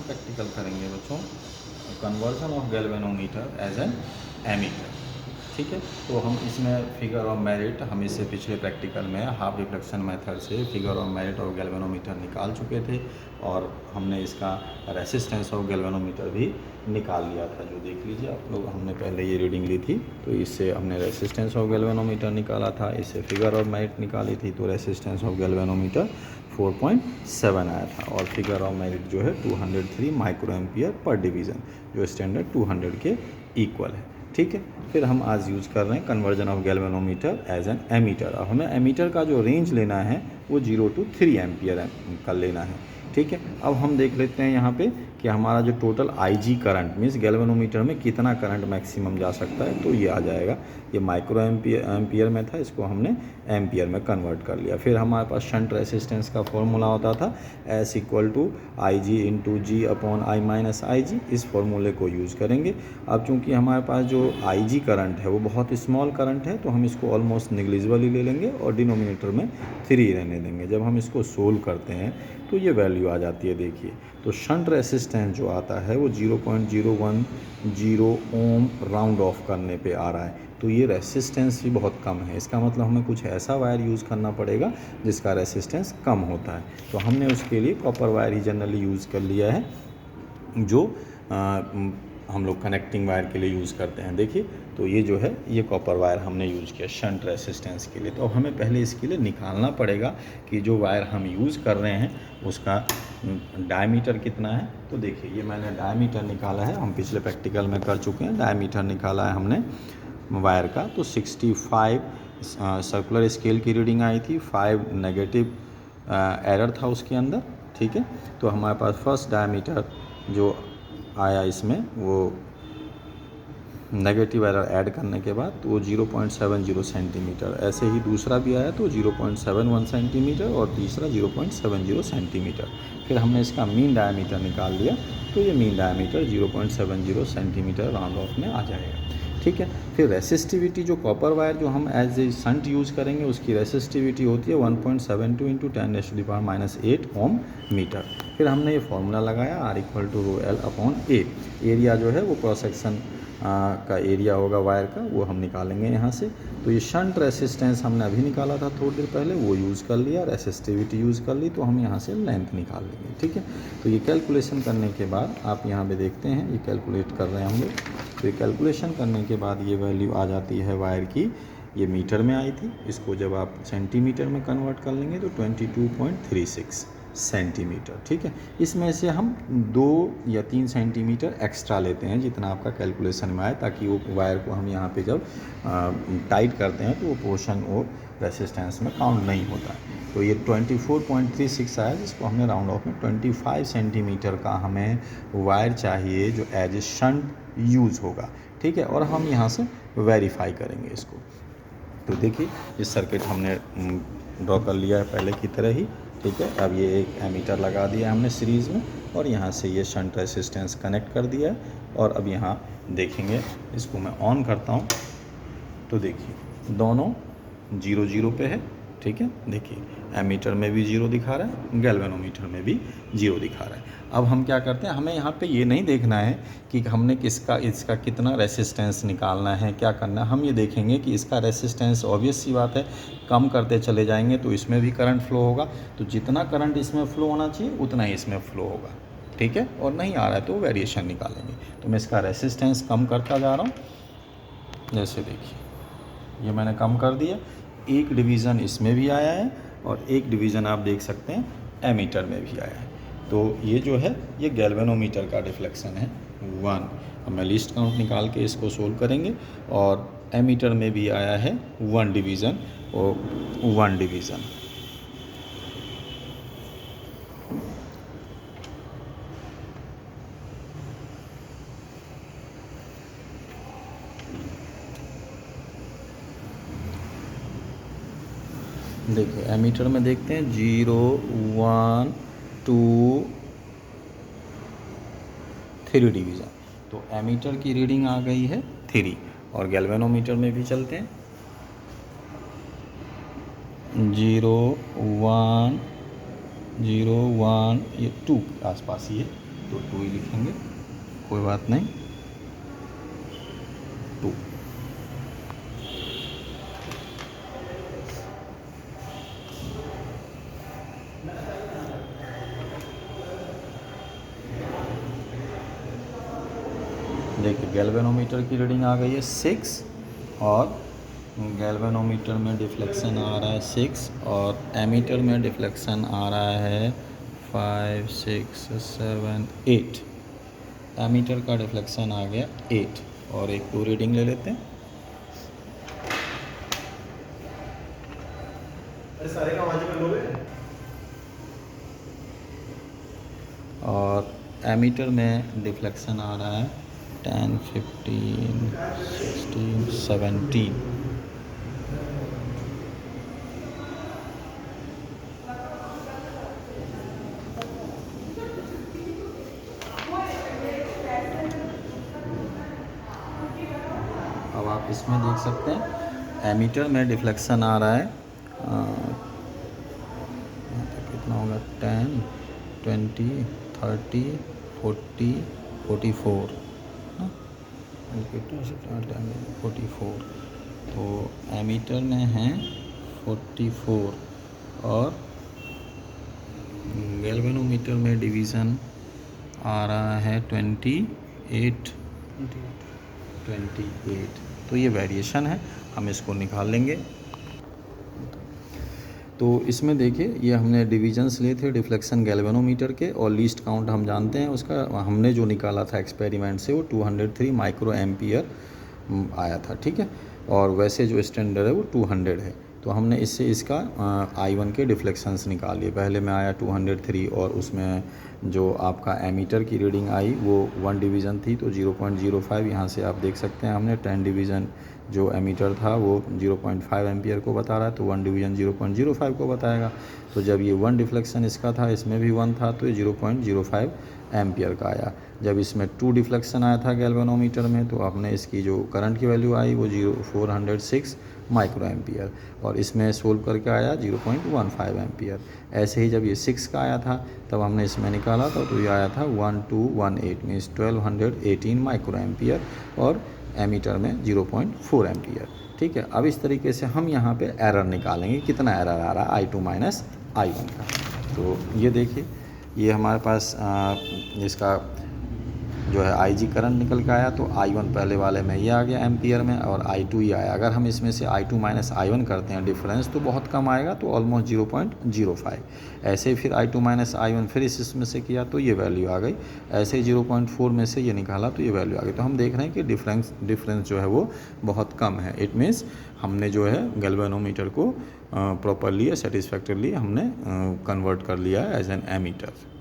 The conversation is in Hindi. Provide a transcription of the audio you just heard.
प्रैक्टिकल करेंगे बच्चों conversion of galvanometer as an ammeter. ठीक है, तो हम इसमें फिगर ऑफ मेरिट हम इससे पिछले प्रैक्टिकल में हाफ रिफ्लेक्शन मेथड से फिगर ऑफ मेरिट और गैल्वेनोमीटर निकाल चुके थे और हमने इसका रेसिस्टेंस ऑफ गैल्वेनोमीटर भी निकाल लिया था, जो देख लीजिए आप लोग, हमने पहले ये रीडिंग ली थी। तो इससे हमने रेसिस्टेंस ऑफ गैल्वेनोमीटर निकाला था, इससे फिगर ऑफ मेरिट निकाली थी, तो रेसिस्टेंस ऑफ गैल्वेनोमीटर 4.7 आया था और फिगर ऑफ मेरिट जो है 203 माइक्रो एम्पियर पर डिवीज़न, जो स्टैंडर्ड 200 के इक्वल है। ठीक है, फिर हम आज यूज़ कर रहे हैं conversion of galvanometer as an ammeter. अब हमें एमीटर का जो रेंज लेना है वो 0 to 3 एम्पियर का लेना है। ठीक है, अब हम देख लेते हैं यहाँ पे कि हमारा जो total IG current means galvanometer में कितना करंट मैक्सिमम जा सकता है, तो ये आ जाएगा, ये माइक्रो एम्पियर में था, इसको हमने एम्पियर में कन्वर्ट कर लिया। फिर हमारे पास शंट रेसिस्टेंस का फॉर्मूला होता था S = IG × G / I-IG, इस फॉर्मूले को यूज़ करेंगे। अब चूँकि हमारे पास जो IG करंट है वो बहुत स्मॉल करंट है, तो हम इसको ऑलमोस्ट निग्लिजिबल ही ले लेंगे और डिनोमिनेटर में 3 रहने देंगे। जब हम इसको सोल्व करते हैं तो ये वैल्यू आ जाती है, देखिए। तो शंट रेसिस्टेंस जो आता है वो 0.010 ओम राउंड ऑफ करने पे आ रहा है, तो ये रेसिस्टेंस भी बहुत कम है। इसका मतलब हमें कुछ ऐसा वायर यूज़ करना पड़ेगा जिसका रेसिस्टेंस कम होता है। तो हमने उसके लिए कॉपर वायर ही जनरली यूज़ कर लिया है, जो हम लोग कनेक्टिंग वायर के लिए यूज़ करते हैं। देखिए, तो ये जो है ये कॉपर वायर हमने यूज़ किया शंट रेसिस्टेंस के लिए। तो अब हमें पहले इसके लिए निकालना पड़ेगा कि जो वायर हम यूज़ कर रहे हैं उसका डायमीटर कितना है। तो देखिए, ये मैंने डायमीटर निकाला है, हम पिछले प्रैक्टिकल में कर चुके हैं। डायमीटर निकाला है हमने वायर का, तो 65 सर्कुलर स्केल की रीडिंग आई थी, 5 नेगेटिव एरर था उसके अंदर। ठीक है, तो हमारे पास फर्स्ट डायमीटर जो आया इसमें वो नेगेटिव एरर ऐड करने के बाद तो वो 0.70 सेंटीमीटर। ऐसे ही दूसरा भी आया तो 0.71 सेंटीमीटर और तीसरा 0.70 सेंटीमीटर। फिर हमने इसका मीन डायमीटर निकाल लिया, तो ये mean diameter 0.70 centimetre round of में आ जाएगा। ठीक है, फिर रेसिस्टिविटी जो कॉपर वायर जो हम एज ए शंट यूज़ करेंगे उसकी रेसिस्टिविटी होती है 1.72 × 10⁻⁸ ओम मीटर। फिर हमने ये फॉर्मूला लगाया R = ρl/A। एरिया जो है वो क्रॉस सेक्शन का एरिया होगा वायर का, वो हम निकालेंगे यहाँ से। तो ये शंट रेसिस्टेंस हमने अभी निकाला था थोड़ी देर पहले, वो यूज़ कर लिया, रेसिस्टिविटी यूज़ कर ली, तो हम यहाँ से लेंथ निकाल लेंगे। ठीक है, तो ये कैलकुलेशन करने के बाद आप यहाँ पे देखते हैं ये कैलकुलेट कर रहे हैं हम लोग। तो ये कैलकुलेशन करने के बाद ये वैल्यू आ जाती है वायर की, ये मीटर में आई थी, इसको जब आप सेंटीमीटर में कन्वर्ट कर लेंगे तो 22.36 सेंटीमीटर। ठीक है, इसमें से हम 2 या 3 सेंटीमीटर एक्स्ट्रा लेते हैं जितना आपका कैलकुलेशन में आए, ताकि वो वायर को हम यहाँ पे जब टाइट करते हैं तो वो पोर्शन और रेसिस्टेंस में काउंट नहीं होता है। तो ये 24.36 आया, जिसको हमने राउंड ऑफ में 25 सेंटीमीटर का हमें वायर चाहिए जो एज ए शंट यूज़ होगा। ठीक है, और हम यहाँ से वेरीफाई करेंगे इसको। तो देखिए, इस सर्किट हमने ड्रॉ कर लिया है पहले की तरह ही। ठीक है, अब ये एक एमीटर लगा दिया हमने सीरीज़ में और यहाँ से ये शंट रेसिस्टेंस कनेक्ट कर दिया है। और अब यहाँ देखेंगे, इसको मैं ऑन करता हूँ तो देखिए दोनों 0 पे है। ठीक है, देखिए एमीटर में भी 0 दिखा रहा है, गैल्वेनोमीटर में भी 0 दिखा रहा है। अब हम क्या करते हैं, हमें यहाँ पे ये नहीं देखना है कि हमने इसका कितना रेसिस्टेंस निकालना है, क्या करना है। हम ये देखेंगे कि इसका रेसिस्टेंस ऑब्वियस सी बात है कम करते चले जाएंगे तो इसमें भी करंट फ्लो होगा, तो जितना करंट इसमें फ्लो होना चाहिए उतना ही इसमें फ्लो होगा। ठीक है, और नहीं आ रहा है तो वेरिएशन निकालेंगे। तो मैं इसका रेसिस्टेंस कम करता जा रहा हूँ। जैसे देखिए, ये मैंने कम कर दिया, एक डिवीज़न इसमें भी आया है और एक डिवीज़न आप देख सकते हैं एमीटर में भी आया है। तो ये जो है ये गैल्वेनोमीटर का डिफ्लेक्शन है 1। अब मैं लीस्ट काउंट निकाल के इसको सोल्व करेंगे। और एमीटर में भी आया है 1 डिवीज़न और 1 डिवीज़न। देखिए एमीटर में देखते हैं 0 1 2 3 डिवीज़न। तो एमीटर की रीडिंग आ गई है 3। और गैल्वेनोमीटर में भी चलते हैं 0 1 0 1, ये 2 के आसपास ही है। तो 2 ही लिखेंगे, कोई बात नहीं, 2। देखिए गैल्वेनोमीटर की रीडिंग आ गई है 6 और गैल्वेनोमीटर में डिफ्लेक्शन आ रहा है 6 और एमीटर में डिफ्लेक्शन आ रहा है 5, 6, 7, 8। एमीटर का डिफ्लेक्शन आ गया 8 और एक 2 रीडिंग ले लेते हैं। सारे काम आज कर लोगे। और एमीटर में डिफ्लेक्शन आ रहा है 10, 15, 16, 17। अब आप इसमें देख सकते हैं एमीटर में डिफ्लेक्शन आ रहा है यहाँ तक कितना होगा 10, 20, 30, 40, 44 ना, 44। तो एमीटर में है 44 और गैल्वेनोमीटर में डिवीज़न आ रहा है 28। तो ये वेरिएशन है, हम इसको निकाल लेंगे। तो इसमें देखिए ये हमने डिवीजन्स लिए थे डिफ्लेक्शन गैल्वेनोमीटर के और लीस्ट काउंट हम जानते हैं उसका, हमने जो निकाला था एक्सपेरिमेंट से वो 203 माइक्रो एम्पियर आया था, ठीक है। और वैसे जो स्टैंडर्ड है वो 200 है। तो हमने इससे इसका I1 के डिफ्लेक्शंस निकाल लिए। पहले में आया 203 और उसमें जो आपका एमीटर की रीडिंग आई वो 1 डिवीज़न थी तो 0.05। यहाँ से आप देख सकते हैं हमने 10 डिवीज़न जो एमीटर था वो 0.5 एम्पियर को बता रहा है, तो 1 डिवीज़न 0.05 को बताएगा। तो जब ये 1 डिफ्लेक्शन इसका था, इसमें भी 1 था, तो ये 0.05 एम्पियर का आया। जब इसमें 2 डिफ्लेक्शन आया था गैल्वेनोमीटर में तो आपने इसकी जो करंट की वैल्यू आई वो 406 माइक्रो एम्पियर और इसमें सोल्व करके आया 0.15 एम्पियर। ऐसे ही जब ये 6 का आया था तब हमने इसमें निकाला था तो ये आया था 1218 मीन्स 1218 माइक्रो एम्पियर और एमीटर में 0.4 एम्पियर, ठीक है। अब इस तरीके से हम यहाँ पे एरर निकालेंगे, कितना एरर आ रहा है I2 माइनस I1 का। तो ये देखिए ये हमारे पास इसका जो है IG करंट निकल के आया तो I1 पहले वाले में ये आ गया एम्पियर में और I2 ही आया। अगर हम इसमें से I2 माइनस I1 करते हैं डिफरेंस तो बहुत कम आएगा, तो ऑलमोस्ट 0.05। ऐसे ही फिर I2 माइनस I1 फिर इसमें से किया तो ये वैल्यू आ गई। ऐसे ही 0.4 में से ये निकाला तो ये वैल्यू आ गई। तो हम देख रहे हैं कि डिफरेंस जो है वो बहुत कम है। इट मीन्स हमने जो है गैल्वेनोमीटर को प्रॉपरली या सेटिस्फैक्टरली हमने कन्वर्ट कर लिया है एज एन एमीटर।